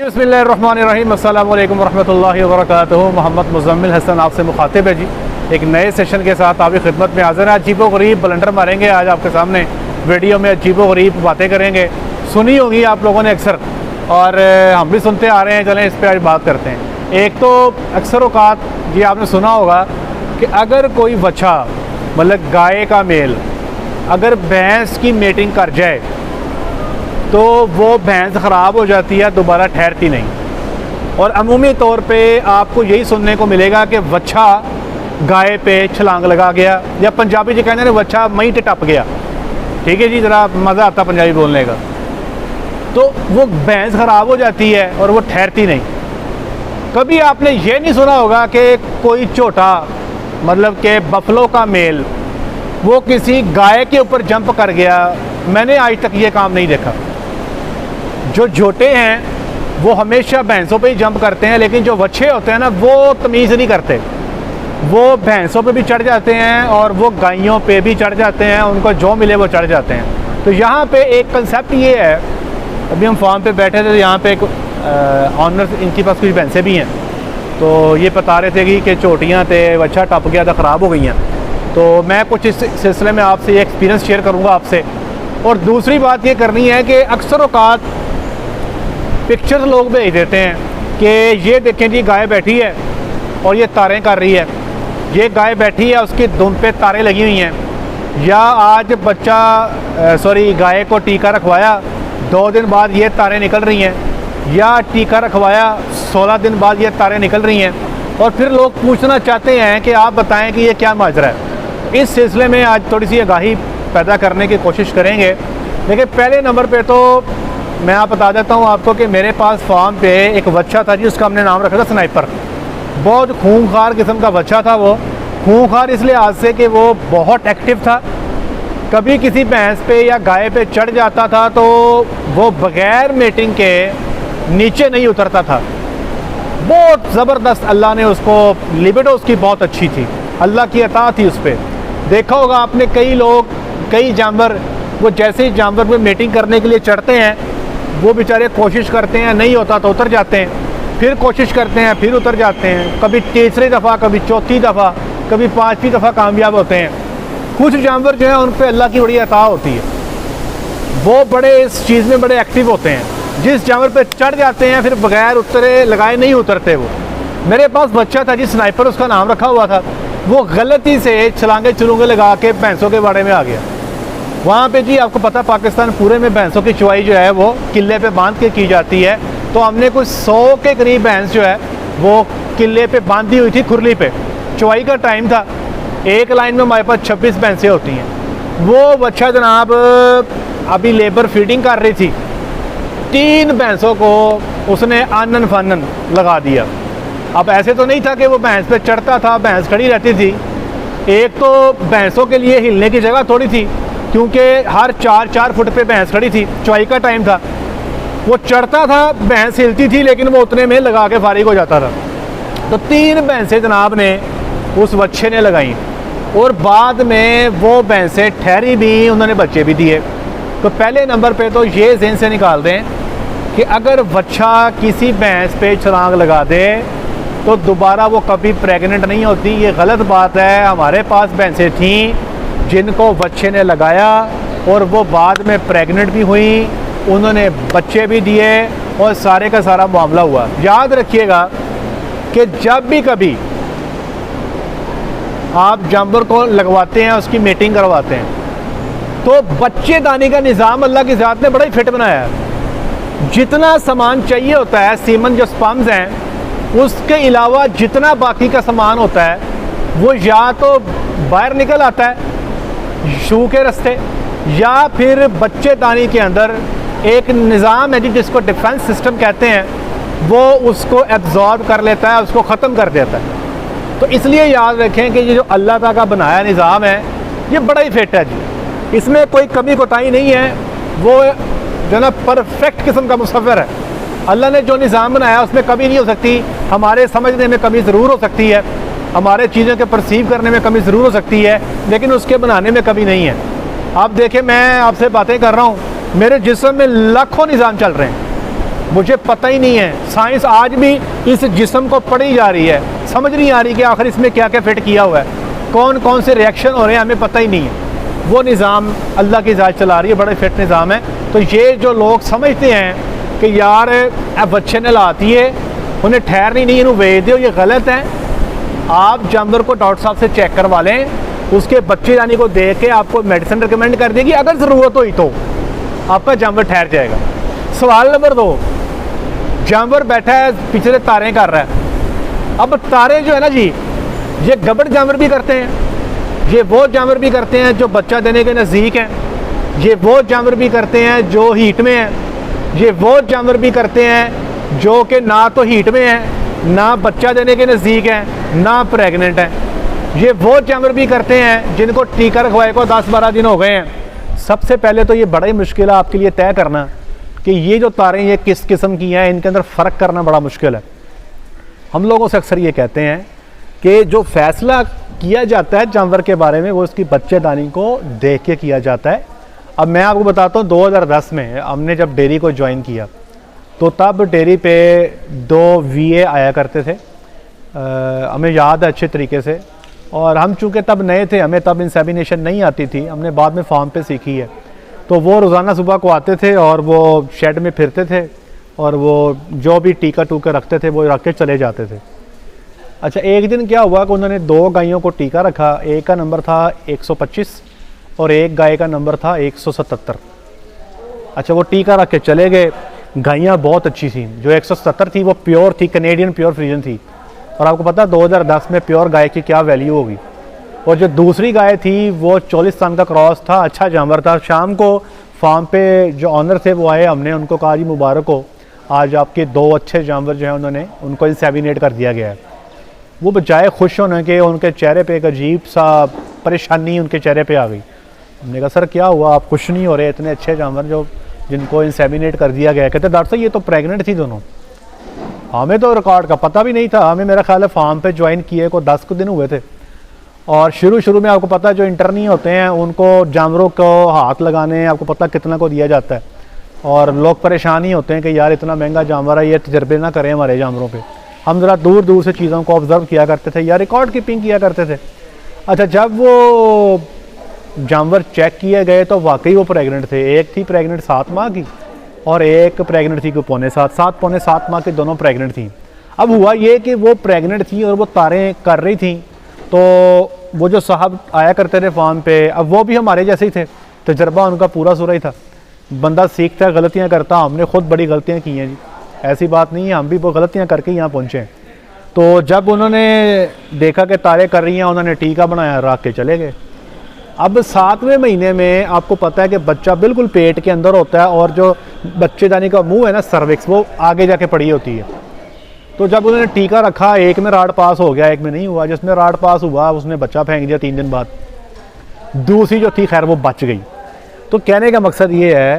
बिस्मिल्लाहिर्रहमानिर्रहीम अस्सलामु अलैकुम वरहमतुल्लाहि वबरकातुहू। मोहम्मद मुज़म्मिल हसन आपसे मुखातिब है जी। एक नए सेशन के साथ आपकी खिदमत में हाज़िर है। अजीबो गरीब बलंडर मारेंगे आज आपके सामने वीडियो में, अजीबो गरीब बातें करेंगे। सुनी होगी आप लोगों ने अक्सर, और हम भी सुनते आ रहे हैं। चलें इस पर आज बात करते हैं। एक तो अक्सर औकात ये आपने सुना होगा कि अगर कोई बच्चा मतलब गाय का मेल अगर भैंस की मेटिंग कर जाए तो वो भैंस ख़राब हो जाती है, दोबारा ठहरती नहीं। और अमूमी तौर पे आपको यही सुनने को मिलेगा कि बच्चा गाय पे छलांग लगा गया, या पंजाबी जी कहते हैं बच्चा मई पे टप गया। ठीक है जी, ज़रा मज़ा आता पंजाबी बोलने का। तो वो भैंस ख़राब हो जाती है और वो ठहरती नहीं। कभी आपने ये नहीं सुना होगा कि कोई छोटा मतलब कि बफलो का मेल वो किसी गाय के ऊपर जंप कर गया। मैंने आज तक ये काम नहीं देखा। जो जोटे हैं वो हमेशा भैंसों पे ही जंप करते हैं, लेकिन जो बच्चे होते हैं ना वो तमीज़ नहीं करते। वो भैंसों पे भी चढ़ जाते हैं और वो गायों पे भी चढ़ जाते हैं, उनको जो मिले वो चढ़ जाते हैं। तो यहाँ पे एक कंसेप्ट ये है, अभी हम फार्म पे बैठे थे तो यहाँ पे एक ऑनर, इनके पास कुछ भैंसें भी हैं। तो ये बता रहे थे कि चोटियाँ थे, बच्चा टप गया था, ख़राब हो गई हैं। तो मैं कुछ इस सिलसिले में आपसे ये एक्सपीरियंस शेयर करूँगा आपसे। और दूसरी बात ये करनी है कि अक्सर औकात पिक्चर्स लोग भेज देते हैं कि ये देखें जी गाय बैठी है और ये तारें कर रही है, ये गाय बैठी है उसकी दुम पे तारें लगी हुई हैं, या आज बच्चा गाय को टीका रखवाया 2 दिन बाद ये तारें निकल रही हैं, या टीका रखवाया 16 दिन बाद ये तारें निकल रही हैं। और फिर लोग पूछना चाहते हैं कि आप बताएं कि ये क्या माजरा है। इस सिलसिले में आज थोड़ी सी आगाही पैदा करने की कोशिश करेंगे। लेकिन पहले नंबर पे तो मैं आप बता देता हूँ आपको कि मेरे पास फार्म पे एक बच्चा था जी, उसका हमने नाम रखा था स्नाइपर। बहुत खूंखार किस्म का बच्चा था। वो खूंखार इस लिहाज से कि वो बहुत एक्टिव था। कभी किसी भैंस पे या गाय पे चढ़ जाता था तो वो बग़ैर मेटिंग के नीचे नहीं उतरता था। बहुत ज़बरदस्त अल्लाह ने उसको, लिबिडो उसकी बहुत अच्छी थी, अल्लाह की अता थी उस पर। देखा होगा आपने कई लोग, कई जानवर, वो जैसे ही जानवर में मेटिंग करने के लिए चढ़ते हैं वो बेचारे कोशिश करते हैं, नहीं होता तो उतर जाते हैं, फिर कोशिश करते हैं, फिर उतर जाते हैं। कभी तीसरी दफ़ा, कभी चौथी दफ़ा, कभी 5वीं दफ़ा कामयाब होते हैं। कुछ जानवर जो है उन पर अल्लाह की बड़ी अता होती है, वो बड़े इस चीज़ में बड़े एक्टिव होते हैं। जिस जानवर पे चढ़ जाते हैं फिर बगैर उतरे लगाए नहीं उतरते। वो मेरे पास बच्चा था जी स्नाइपर, उसका नाम रखा हुआ था। वो गलती से छलांगे चुलूंगे लगा के भैंसों के बाड़े में आ गया। वहाँ पे जी आपको पता पाकिस्तान पूरे में भैंसों की चुवाई जो है वो किले पे बांध के की जाती है। तो हमने कुछ 100 के करीब भैंस जो है वो किले पे बांधी हुई थी, खुरली पे। चुवाई का टाइम था, एक लाइन में हमारे पास 26 भैंसें होती हैं। वो बच्चा जनाब अभी लेबर फीडिंग कर रही थी, 3 भैंसों को उसने आनन फानन लगा दिया। अब ऐसे तो नहीं था कि वो भैंस पे चढ़ता था, भैंस खड़ी रहती थी। एक तो भैंसों के लिए हिलने की जगह थोड़ी थी, क्योंकि हर 4-4 फुट पे भैंस खड़ी थी। चुवाई का टाइम था, वो चढ़ता था, भैंस हिलती थी, लेकिन वो उतने में लगा के फारिग हो जाता था। तो 3 भैंसें जनाब ने उस बच्चे ने लगाई, और बाद में वो भैंसें ठहरी भी, उन्होंने बच्चे भी दिए। तो पहले नंबर पे तो ये ज़हन से निकाल दें कि अगर बच्चा किसी भैंस पे छलांग लगा दे तो दोबारा वो कभी प्रेग्नेंट नहीं होती। ये गलत बात है। हमारे पास भैंसें थीं जिनको बच्चे ने लगाया और वो बाद में प्रेग्नेंट भी हुई, उन्होंने बच्चे भी दिए और सारे का सारा मामला हुआ। याद रखिएगा कि जब भी कभी आप जानवर को लगवाते हैं, उसकी मीटिंग करवाते हैं, तो बच्चे दानी का निज़ाम अल्लाह की ज़ात ने बड़ा ही फिट बनाया है। जितना सामान चाहिए होता है, सीमन जो स्पर्म्स हैं, उसके अलावा जितना बाकी का सामान होता है वो या तो बाहर निकल आता है शू के रास्ते, या फिर बच्चे दानी के अंदर एक निज़ाम है जिसको डिफेंस सिस्टम कहते हैं, वो उसको एब्जॉर्ब कर लेता है, उसको ख़त्म कर देता है। तो इसलिए याद रखें कि ये जो अल्लाह ताला का बनाया निज़ाम है ये बड़ा ही फिट है जी, इसमें कोई कमी कोताही नहीं है। वो जो ना परफेक्ट किस्म का मुसव्वर है। अल्लाह ने जो निज़ाम बनाया उसमें कमी नहीं हो सकती। हमारे समझने में कमी ज़रूर हो सकती है, हमारे चीज़ों के परसीव करने में कमी ज़रूर हो सकती है, लेकिन उसके बनाने में कमी नहीं है। आप देखें, मैं आपसे बातें कर रहा हूँ, मेरे जिस्म में लाखों निज़ाम चल रहे हैं, मुझे पता ही नहीं है। साइंस आज भी इस जिस्म को पढ़ी जा रही है, समझ नहीं आ रही कि आखिर इसमें क्या क्या फिट किया हुआ है, कौन कौन से रिएक्शन हो रहे हैं, हमें पता ही नहीं है। वो निज़ाम अल्लाह की ज़ात चला रही है, बड़ा फिट निज़ाम है। तो ये जो लोग समझते हैं कि यार बच्चे ने लाती है, उन्हें ठहरनी नहीं, इन्हों भेज दो, ये गलत है। आप जानवर को डॉक्टर साहब से चेक करवा लें, उसके बच्चे यानी को देख के आपको मेडिसिन रिकमेंड कर देगी, अगर ज़रूरत हुई तो आपका जानवर ठहर जाएगा। सवाल नंबर 2, जानवर बैठा है पिछले तारे कर रहा है। अब तारे जो है ना जी, ये गबड़ जानवर भी करते हैं, ये वो जानवर भी करते हैं जो बच्चा देने के नज़दीक हैं, ये वो जानवर भी करते हैं जो हीट में हैं, ये वो जानवर भी करते हैं जो कि ना तो हीट में हैं, ना बच्चा देने के नज़दीक हैं, ना प्रेग्नेंट हैं। ये वो जानवर भी करते हैं जिनको टीका रखवाए को 10-12 दिन हो गए हैं। सबसे पहले तो ये बड़ा ही मुश्किल है आपके लिए तय करना कि ये जो तारें ये किस किस्म की हैं, इनके अंदर फ़र्क करना बड़ा मुश्किल है। हम लोगों से अक्सर ये कहते हैं कि जो फ़ैसला किया जाता है जानवर के बारे में वो उसकी बच्चेदानी को देख के किया जाता है। अब मैं आपको बताता हूँ, 2010 में हमने जब डेयरी को ज्वाइन किया तो तब डेयरी पे 2 VA आया करते थे, हमें याद है अच्छे तरीके से। और हम चूँकि तब नए थे, हमें तब इंसेमिनेशन नहीं आती थी, हमने बाद में फार्म पे सीखी है। तो वो रोज़ाना सुबह को आते थे और वो शेड में फिरते थे और वो जो भी टीका टूका रखते थे वो रख के चले जाते थे। अच्छा, एक दिन क्या हुआ कि उन्होंने 2 गायों को टीका रखा, एक का नंबर था 125 और एक गाय का नंबर था 177। अच्छा, वो टीका रख के चले गए। गायें बहुत अच्छी थी, जो 177 थी वो प्योर थी, कैनेडियन प्योर फ्रीजन थी। और आपको पता 2010 में प्योर गाय की क्या वैल्यू होगी। और जो दूसरी गाय थी वो 40 सन का क्रॉस था, अच्छा जानवर था। शाम को फार्म पे जो ऑनर थे वो आए, हमने उनको कहा जी मुबारक हो, आज आपके 2 अच्छे जानवर जो हैं उन्होंने उनको इंसेमिनेट कर दिया गया है। वो बजाय खुश होने के उनके चेहरे पे एक अजीब सा परेशानी उनके चेहरे पे आ गई। हमने कहा सर क्या हुआ, आप खुश नहीं हो रहे, इतने अच्छे जानवर जो जिनको इंसेमिनेट कर दिया गया। कहते डॉक्टर साहब ये तो प्रेग्नेंट थी दोनों। हमें तो रिकॉर्ड का पता भी नहीं था, हमें मेरा ख्याल है फार्म पे ज्वाइन किए को 10 दिन हुए थे। और शुरू में आपको पता है जो इंटर्नी होते हैं उनको जानवरों को हाथ लगाने आपको पता कितना को दिया जाता है। और लोग परेशान ही होते हैं कि यार इतना महंगा जानवर है, ये तजर्बे ना करें हमारे जानवरों पे। हम ज़रा दूर दूर से चीज़ों को ऑब्ज़र्व किया करते थे या रिकॉर्ड कीपिंग किया करते थे। अच्छा, जब वो जानवर चेक किए गए तो वाकई वो प्रेग्नेंट थे। एक थी प्रेग्नेंट 7 माह की और एक प्रेग्नेंट थी कोई पौने 7 माह की, दोनों प्रेग्नेंट थी। अब हुआ ये कि वो प्रेग्नेंट थी और वो तारें कर रही थी, तो वो जो साहब आया करते थे फार्म पे, अब वो भी हमारे जैसे ही थे, तजर्बा उनका पूरा सुरा ही था। बंदा सीखता है, गलतियाँ करता, हमने खुद बड़ी गलतियाँ की हैं जी, ऐसी बात नहीं है, हम भी वो गलतियाँ करके यहाँ पहुँचे हैं। तो जब उन्होंने देखा कि तारे कर रही हैं, उन्होंने टीका बनाया, रख के चले गए। अब 7वें महीने में आपको पता है कि बच्चा बिल्कुल पेट के अंदर होता है और जो बच्चेदानी का मुंह है ना, सर्विक्स, वो आगे जाके पड़ी होती है। तो जब उन्होंने टीका रखा, एक में राड पास हो गया, एक में नहीं हुआ। जिसमें राड पास हुआ उसने बच्चा फेंक दिया 3 दिन बाद, दूसरी जो थी खैर वो बच गई। तो कहने का मकसद ये है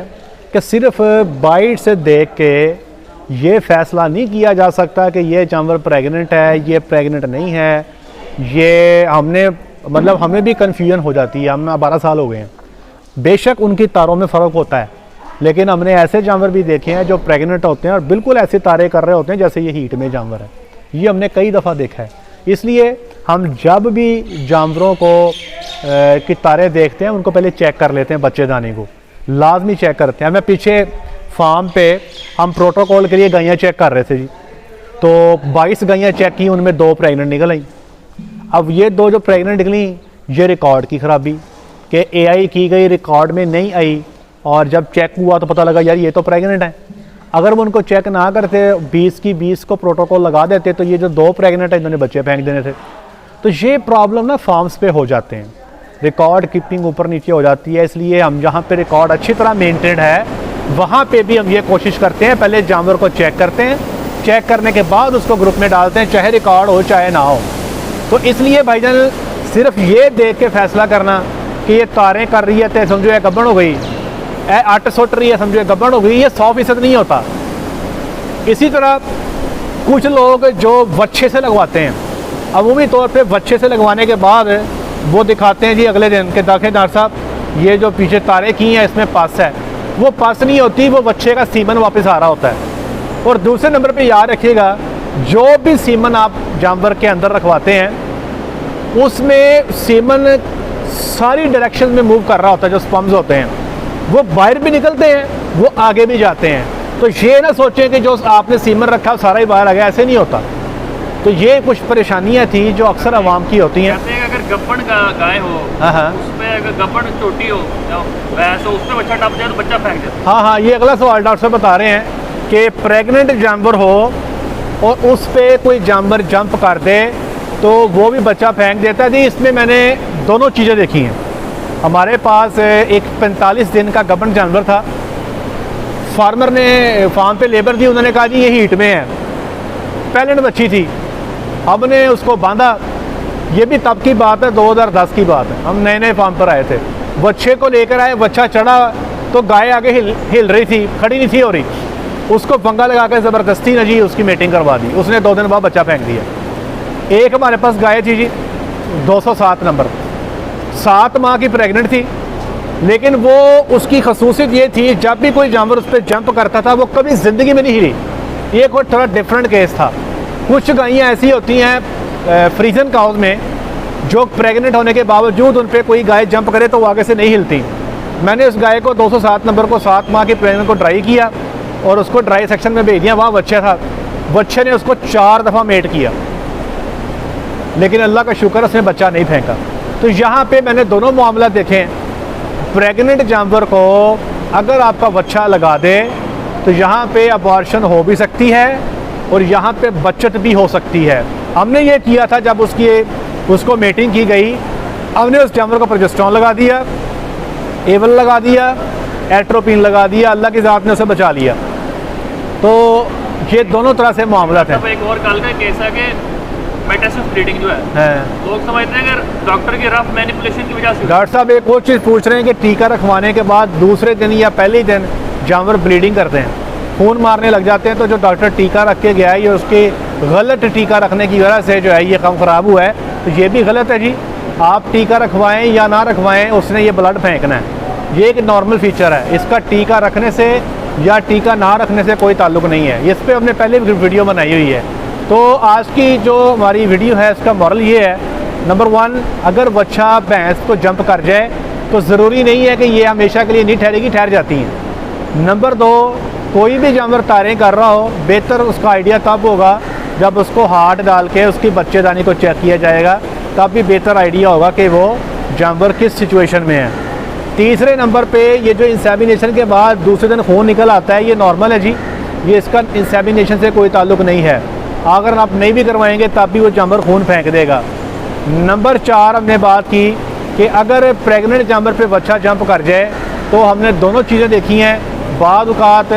कि सिर्फ बाइट से देख के ये फ़ैसला नहीं किया जा सकता कि ये जानवर प्रेग्नेंट है, ये प्रेग्नेंट नहीं है। ये हमने मतलब हमें भी कन्फ्यूजन हो जाती है। हमें 12 साल हो गए हैं, बेशक उनकी तारों में फ़र्क होता है, लेकिन हमने ऐसे जानवर भी देखे हैं जो प्रेग्नेंट होते हैं और बिल्कुल ऐसे तारे कर रहे होते हैं जैसे ये हीट में जानवर है। ये हमने कई दफ़ा देखा है। इसलिए हम जब भी जानवरों को की तारे देखते हैं उनको पहले चेक कर लेते हैं, बच्चेदानी को लाजमी चेक करते हैं। मैं पीछे फार्म पे हम प्रोटोकॉल के लिए गायें चेक कर रहे थे जी, तो 22 गायें चेक की, उनमें 2 प्रेग्नेंट निकल आई। अब ये 2 जो प्रेग्नेंट निकली, ये रिकॉर्ड की ख़राबी कि AI की गई, रिकॉर्ड में नहीं आई, और जब चेक हुआ तो पता लगा यार ये तो प्रेग्नेंट है। अगर वो उनको चेक ना करते, 20 की 20 को प्रोटोकॉल लगा देते, तो ये जो 2 प्रेग्नेंट है इन्होंने बच्चे फेंक देने थे। तो ये प्रॉब्लम ना फार्म्स पे हो जाते हैं, रिकॉर्ड कीपिंग ऊपर नीचे हो जाती है। इसलिए हम जहाँ पे रिकॉर्ड अच्छी तरह मेंटेन है वहाँ पे भी हम ये कोशिश करते हैं, पहले जानवर को चेक करते हैं, चेक करने के बाद उसको ग्रुप में डालते हैं, चाहे रिकॉर्ड हो चाहे ना हो। तो इसलिए भाईजान सिर्फ ये देख के फैसला करना कि ये तारें कर रही है तो समझो ये गब्बड़ हो गई, आट सुट रही है समझो ये गब्बड़ हो गई, ये 100% नहीं होता। इसी तरह कुछ लोग जो वच्छे से लगवाते हैं, अमूमी तौर पे वच्छे से लगवाने के बाद वो दिखाते हैं जी अगले दिन के दाखे डॉक्टर साहब ये जो पीछे तारे की हैं इसमें पस है। वो पस नहीं होती, वो बच्चे का सीमन वापस आ रहा होता है। और दूसरे नंबर पे याद रखिएगा, जो भी सीमन आप जानवर के अंदर रखवाते हैं उसमें सीमन सारी डायरेक्शन में मूव कर रहा होता है। जो स्पम्स होते हैं वो बाहर भी निकलते हैं, वो आगे भी जाते हैं। तो ये ना सोचें कि जो आपने सीमन रखा सारा ही बाहर आ गया, ऐसे नहीं होता। तो ये कुछ परेशानियां थी जो अक्सर आवाम की होती हैं। अगर गब्बन का गाय हो, उसमें अगर गब्बन छोटी हो वैसे उसमें बच्चा टप जाए तो बच्चा फेंक देता। हाँ, ये अगला सवाल डॉक्टर साहब बता रहे हैं कि प्रेग्नेंट जानवर हो और उस पर कोई जानवर जंप कर दे तो वो भी बच्चा फेंक देता है। जी, इसमें मैंने दोनों चीज़ें देखी हैं। हमारे पास एक 45 दिन का गब्बन जानवर था। फार्मर ने फार्म पे लेबर दी, उन्होंने कहा जी ये हीट में है, पैलेंट बच्ची थी। हमने उसको बांधा, ये भी तब की बात है, 2010 की बात है। हम नए नए फार्म पर आए थे, बच्चे को लेकर आए, बच्चा चढ़ा तो गाय आगे हिल रही थी, खड़ी नहीं थी हो रही। उसको पंगा लगा कर ज़बरदस्ती न जी उसकी मीटिंग करवा दी। उसने 2 दिन बाद बच्चा फेंक दिया। एक हमारे पास गाय थी जी 207 नंबर, 7 माह की प्रेग्नेंट थी, लेकिन वो उसकी खसूसियत ये थी जब भी कोई जानवर उस पर जंप करता था वो कभी ज़िंदगी में नहीं हिली। ये कोई थोड़ा डिफरेंट केस था। कुछ गायें ऐसी होती हैं फ्रीजन काउज में जो प्रेग्नेंट होने के बावजूद उन पर कोई गाय जंप करे तो वो आगे से नहीं हिलती। मैंने उस गाय को 207 नंबर को 7 माह की प्रेग्नेंट को ड्राई किया और उसको ड्राई सेक्शन में भेज दिया। वहाँ बच्चा था, बच्चे ने उसको 4 दफ़ा मेट किया, लेकिन अल्लाह का शुक्र उसने बच्चा नहीं फेंका। तो यहाँ पे मैंने दोनों मामला देखे। प्रेग्नेंट जानवर को अगर आपका बच्चा लगा दे तो यहाँ पे अबॉर्शन हो भी सकती है और यहाँ पे बचत भी हो सकती है। हमने ये किया था जब उसको मेटिंग की गई, हमने उस जानवर को प्रोजेस्टेरॉन लगा दिया, एवल लगा दिया, एट्रोपिन लगा दिया, अल्लाह की ज़ात ने उसे बचा लिया। तो ये दोनों तरह से मामला थे। एक और कल का केस है कि मेटासिस ब्लीडिंग जो है लोग समझते हैं कि डॉक्टर की रफ मैनिपुलेशन की वजह से। डॉक्टर साहब एक और चीज़ पूछ रहे हैं कि टीका रखवाने के बाद दूसरे दिन या पहले ही दिन जानवर ब्लीडिंग करते हैं, खून मारने लग जाते हैं। तो जो डॉक्टर टीका रख के गया है ये उसके गलत टीका रखने की वजह से जो है ये काम ख़राब हुआ है, तो ये भी गलत है जी। आप टीका रखवाएं या ना रखवाएं, उसने ये ब्लड फेंकना है। ये एक नॉर्मल फीचर है, इसका टीका रखने से या टीका ना रखने से कोई ताल्लुक़ नहीं है। इस पर हमने पहले वीडियो बनाई हुई है। तो आज की जो हमारी वीडियो है इसका मॉरल ये है, नंबर 1, अगर बच्चा भैंस को जंप कर जाए तो ज़रूरी नहीं है कि ये हमेशा के लिए नहीं ठहरेगी, ठहर जाती हैं। नंबर 2, कोई भी जानवर तारें कर रहा हो, बेहतर उसका आइडिया तब होगा जब उसको हार्ट डाल के उसकी बच्चेदानी को चेक किया जाएगा, तब भी बेहतर आइडिया होगा कि वो जानवर किस सिचुएशन में है। तीसरे नंबर पे ये जो इंसेमिनेशन के बाद दूसरे दिन खून निकल आता है, ये नॉर्मल है जी, ये इसका इंसेमिनेशन से कोई ताल्लुक़ नहीं है। अगर आप नहीं भी करवाएंगे तब भी वो जानवर खून फेंक देगा। नंबर 4 हमने बात की कि अगर प्रेग्नेंट जानवर पे बच्चा जंप कर जाए तो हमने दोनों चीज़ें देखी हैं। बाद औक़ात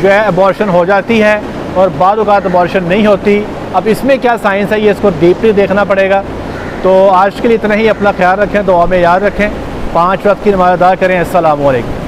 जो है अबॉर्शन हो जाती है और बाद औक़ात अबॉर्शन नहीं होती। अब इसमें क्या साइंस है ये इसको डीपली देखना पड़ेगा। तो आज के लिए इतना ही। अपना ख्याल रखें, दुआ में याद रखें, 5 वक्त की नमाज़ अदा करें। अस्सलामु अलैकुम।